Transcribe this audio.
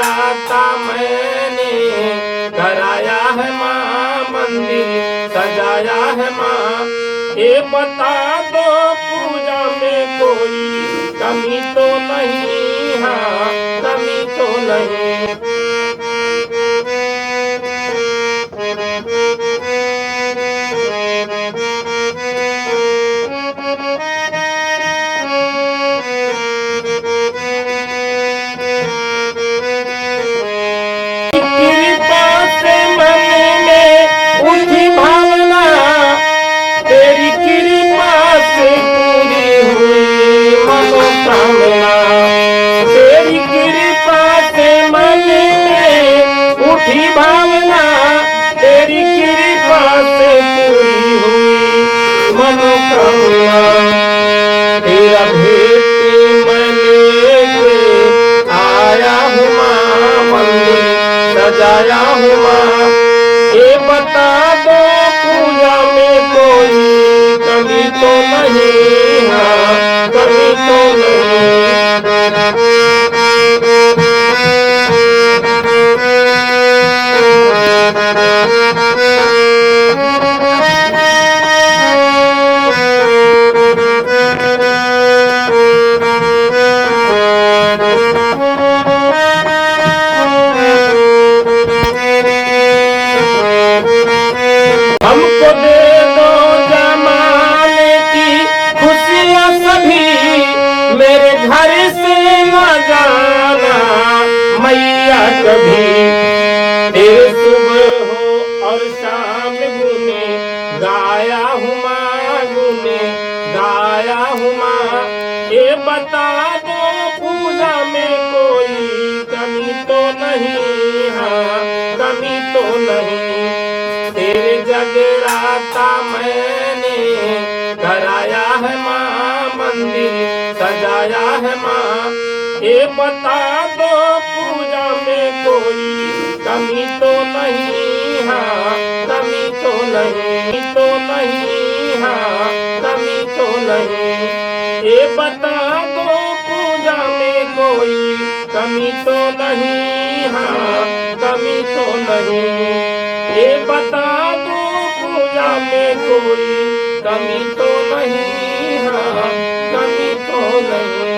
जगराता मैंने कराया है माँ, मंदिर सजाया है माँ। ये बता दो पूजा में कोई कमी तो नहीं, हाँ कमी तो नहीं। कृपा से मन में उठी भावना, तेरी कृपा से पूरी हुई मनोकामना। तेरी कृपा से मन में उठी भावना, तेरी कृपा से पूरी हुई मनोकामना। तेरा भेंट मैं लेके आया हूँ माँ, मंदिर सजाया हूँ माँ। ये बता दो पूजा में कोई कमी तो नहीं, हाँ कमी तो नहीं। हमको दे दो जमाने की खुशियाँ सभी, मेरे घर से न जाना मैया कभी। तेरे सुबह हो और शाम गुने गाया हूँ माँ, गुने गाया हूँ माँ। ये बता दो पूजा में कोई कमी तो नहीं, हाँ कमी तो नहीं। तेरे जगराता मैंने कराया है माँ, मंदिर सजाया है माँ। ये बता दो पूजा में कोई कमी तो नहीं, हाँ कमी तो नहीं, तो नहीं, हाँ कमी तो नहीं। ये बता दो पूजा में कोई कमी तो नहीं, हाँ कमी तो नहीं। ये बता दो पूजा में कोई कमी तो नहीं, हाँ कमी तो नहीं।